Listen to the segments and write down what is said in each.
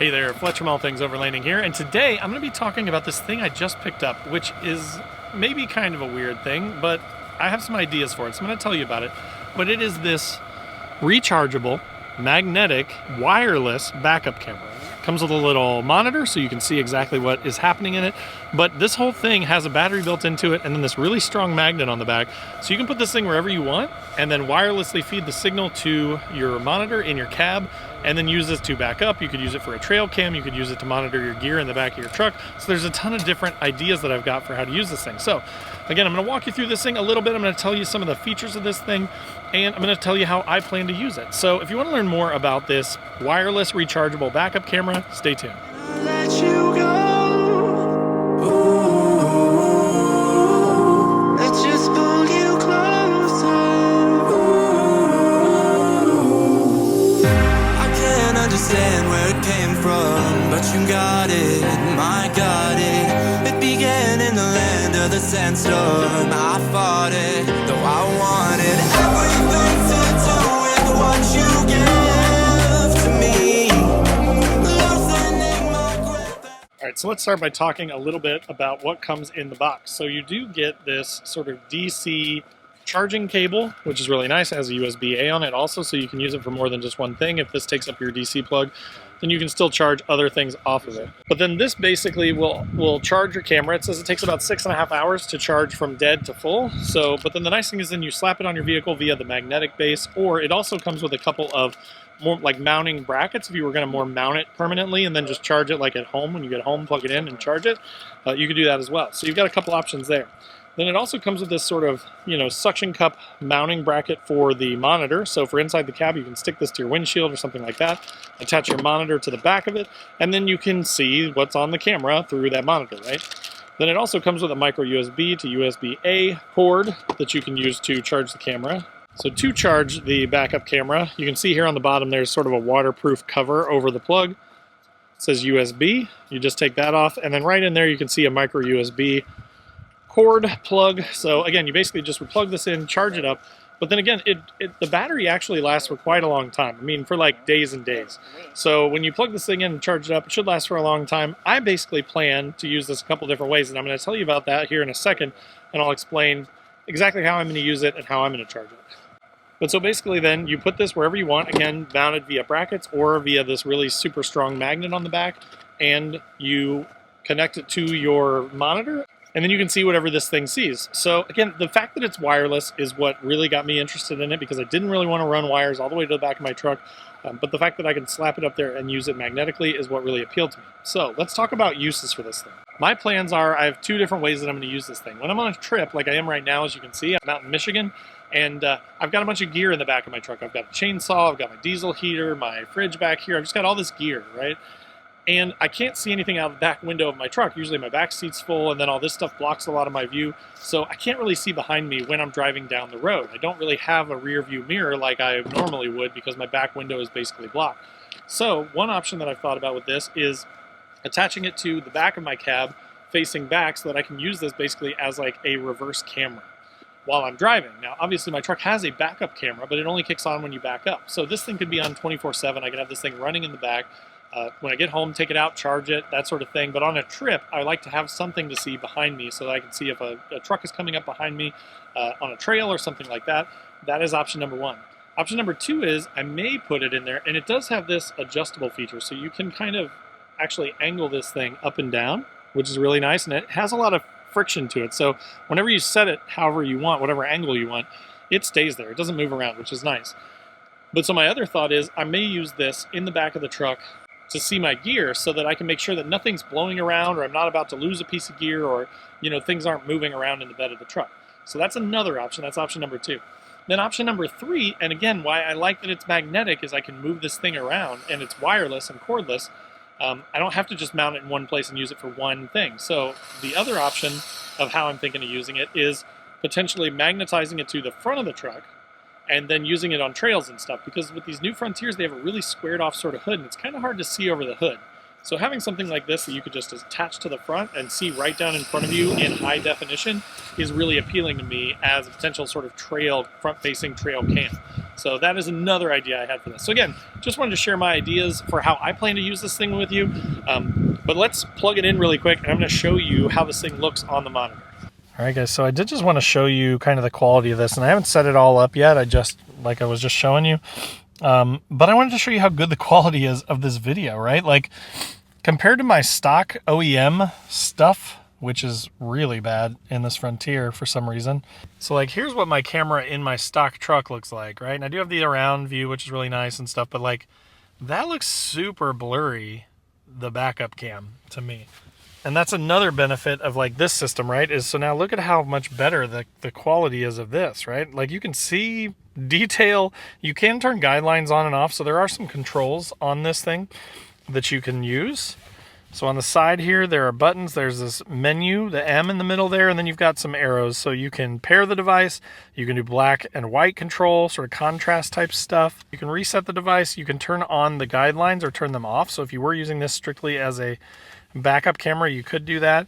Hey there, Fletcher from All Things Overlanding here, and today I'm going to be talking about this thing I just picked up, which is maybe kind of a weird thing, but I have some ideas for it, so I'm going to tell you about it. But it is this rechargeable, magnetic, wireless backup camera. Comes with a little monitor so you can see exactly what is happening in it, but this whole thing has a battery built into it and then this really strong magnet on the back, so you can put this thing wherever you want and then wirelessly feed the signal to your monitor in your cab and then use this to back up. You could use it for a trail cam, you could use it to monitor your gear in the back of your truck. So there's a ton of different ideas that I've got for how to use this thing. So again, I'm going to walk you through this thing a little bit. I'm going to tell you some of the features of this thing, and I'm going to tell you how I plan to use it. So if you want to learn more about this wireless rechargeable backup camera, stay tuned. Let you go. Let's just pull you closer. I can't understand where it came from, but you got it, my got it. It began in the land of the sandstorm. I fought it, though I wanted everything to do with what you give to me. Loosening my grip. All right, so let's start by talking a little bit about what comes in the box. So you do get this sort of DC charging cable, which is really nice. It has a USB-A on it also, so you can use it for more than just one thing. If this takes up your DC plug, then you can still charge other things off of it. But then this basically will charge your camera. It says it takes about 6.5 hours to charge from dead to full. So, but then the nice thing is then you slap it on your vehicle via the magnetic base, or it also comes with a couple of more like mounting brackets if you were going to more mount it permanently and then just charge it like at home. When you get home, plug it in and charge it. You could do that as well. So you've got a couple options there. Then it also comes with this sort of, suction cup mounting bracket for the monitor. So for inside the cab, you can stick this to your windshield or something like that, attach your monitor to the back of it, and then you can see what's on the camera through that monitor, right? Then it also comes with a micro USB to USB-A cord that you can use to charge the camera. So to charge the backup camera, you can see here on the bottom there's sort of a waterproof cover over the plug. It says USB. You just take that off, and then right in there you can see a micro USB cord plug. So again, you basically just would plug this in, charge it up, but then again, the battery actually lasts for quite a long time. I mean, for like days and days. So when you plug this thing in and charge it up, it should last for a long time. I basically plan to use this a couple different ways, and I'm going to tell you about that here in a second, and I'll explain exactly how I'm going to use it and how I'm going to charge it. But so basically then you put this wherever you want, again, mounted via brackets or via this really super strong magnet on the back, and you connect it to your monitor, and then you can see whatever this thing sees. So again, the fact that it's wireless is what really got me interested in it, because I didn't really want to run wires all the way to the back of my truck, but the fact that I can slap it up there and use it magnetically is what really appealed to me. So let's talk about uses for this thing. My plans are, I have two different ways that I'm going to use this thing. When I'm on a trip, like I am right now, as you can see, I'm out in Michigan, and I've got a bunch of gear in the back of my truck. I've got a chainsaw, I've got my diesel heater, my fridge back here. I've just got all this gear, right? And I can't see anything out of the back window of my truck. Usually my back seat's full, and then all this stuff blocks a lot of my view. So I can't really see behind me when I'm driving down the road. I don't really have a rear view mirror like I normally would, because my back window is basically blocked. So one option that I've thought about with this is attaching it to the back of my cab facing back, so that I can use this basically as like a reverse camera while I'm driving. Now, obviously my truck has a backup camera, but it only kicks on when you back up. So this thing could be on 24/7. I can have this thing running in the back. When I get home, take it out, charge it, that sort of thing. But on a trip, I like to have something to see behind me so that I can see if a truck is coming up behind me on a trail or something like that. That is option number one. Option number two is I may put it in there, and it does have this adjustable feature, so you can kind of actually angle this thing up and down, which is really nice, and it has a lot of friction to it. So whenever you set it however you want, whatever angle you want, it stays there. It doesn't move around, which is nice. But so my other thought is I may use this in the back of the truck to see my gear, so that I can make sure that nothing's blowing around, or I'm not about to lose a piece of gear, or things aren't moving around in the bed of the truck. So that's another option. That's option number two. Then option number three, and again, why I like that it's magnetic, is I can move this thing around, and it's wireless and cordless. I don't have to just mount it in one place and use it for one thing. So the other option of how I'm thinking of using it is potentially magnetizing it to the front of the truck, and then using it on trails and stuff, because with these new Frontiers, they have a really squared off sort of hood, and it's kind of hard to see over the hood. So having something like this that you could just attach to the front and see right down in front of you in high definition is really appealing to me as a potential sort of trail, front-facing trail cam. So that is another idea I had for this. So again, just wanted to share my ideas for how I plan to use this thing with you. But let's plug it in really quick, and I'm going to show you how this thing looks on the monitor. All right, guys, so I did just want to show you kind of the quality of this, and I haven't set it all up yet. Like I was just showing you. But I wanted to show you how good the quality is of this video, right? Like, compared to my stock OEM stuff, which is really bad in this Frontier for some reason. So like, here's what my camera in my stock truck looks like, right? And I do have the around view, which is really nice and stuff, but like, that looks super blurry, the backup cam, to me. And that's another benefit of like this system, right? Is so now look at how much better the quality is of this, right? Like you can see detail, you can turn guidelines on and off. So there are some controls on this thing that you can use. So on the side here, there are buttons. There's this menu, the M in the middle there, and then you've got some arrows. So you can pair the device. You can do black and white control, sort of contrast type stuff. You can reset the device. You can turn on the guidelines or turn them off. So if you were using this strictly as a backup camera, you could do that.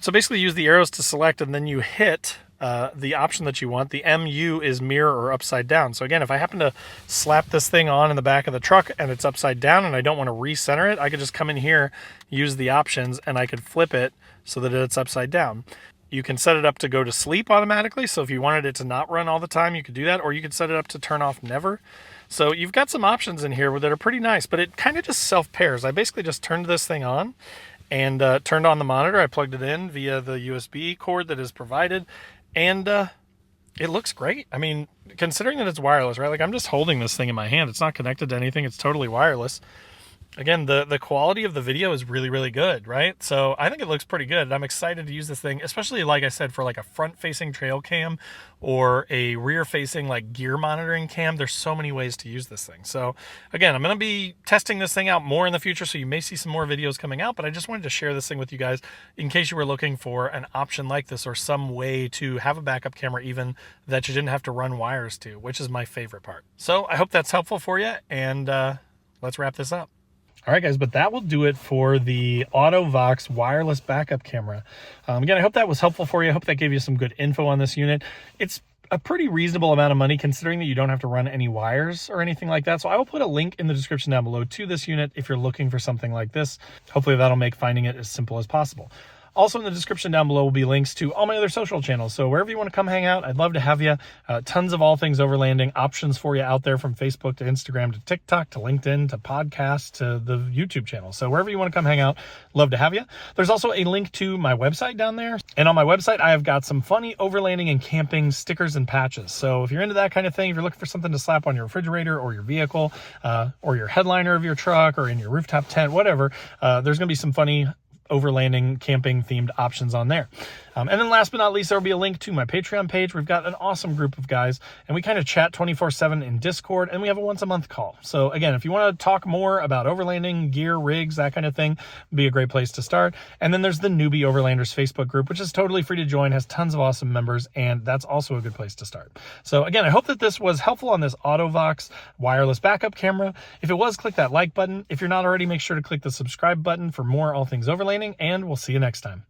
So basically use the arrows to select, and then you hit the option that you want. The MU is mirror or upside down. So again, if I happen to slap this thing on in the back of the truck and it's upside down and I don't want to recenter it, I could just come in here, use the options, and I could flip it so that it's upside down. You can set it up to go to sleep automatically. So if you wanted it to not run all the time, you could do that, or you could set it up to turn off never. So you've got some options in here that are pretty nice, but it kind of just self-pairs. I basically just turned this thing on and turned on the monitor. I plugged it in via the USB cord that is provided, and it looks great. I mean, considering that it's wireless, right? Like I'm just holding this thing in my hand. It's not connected to anything. It's totally wireless. Again, the quality of the video is really, really good, right? So I think it looks pretty good. I'm excited to use this thing, especially like I said, for like a front-facing trail cam or a rear-facing like gear monitoring cam. There's so many ways to use this thing. So again, I'm going to be testing this thing out more in the future, so you may see some more videos coming out, but I just wanted to share this thing with you guys in case you were looking for an option like this or some way to have a backup camera even that you didn't have to run wires to, which is my favorite part. So I hope that's helpful for you, and let's wrap this up. All right, guys, but that will do it for the Autovox wireless backup camera. Again, I hope that was helpful for you. I hope that gave you some good info on this unit. It's a pretty reasonable amount of money considering that you don't have to run any wires or anything like that. So I will put a link in the description down below to this unit if you're looking for something like this. Hopefully that'll make finding it as simple as possible. Also in the description down below will be links to all my other social channels. So wherever you want to come hang out, I'd love to have you. Tons of all things overlanding, options for you out there, from Facebook to Instagram to TikTok to LinkedIn to podcasts to the YouTube channel. So wherever you want to come hang out, love to have you. There's also a link to my website down there. And on my website, I have got some funny overlanding and camping stickers and patches. So if you're into that kind of thing, if you're looking for something to slap on your refrigerator or your vehicle or your headliner of your truck or in your rooftop tent, whatever, there's going to be some funny overlanding camping themed options on there. And then last but not least, there will be a link to my Patreon page. We've got an awesome group of guys, and we kind of chat 24/7 in Discord, and we have a once a month call. So again, if you want to talk more about overlanding, gear, rigs, that kind of thing, would be a great place to start. And then there's the Newbie Overlanders Facebook group, which is totally free to join, has tons of awesome members, and that's also a good place to start. So again, I hope that this was helpful on this Autovox wireless backup camera. If it was, click that like button. If you're not already, make sure to click the subscribe button for more all things overlanding, and we'll see you next time.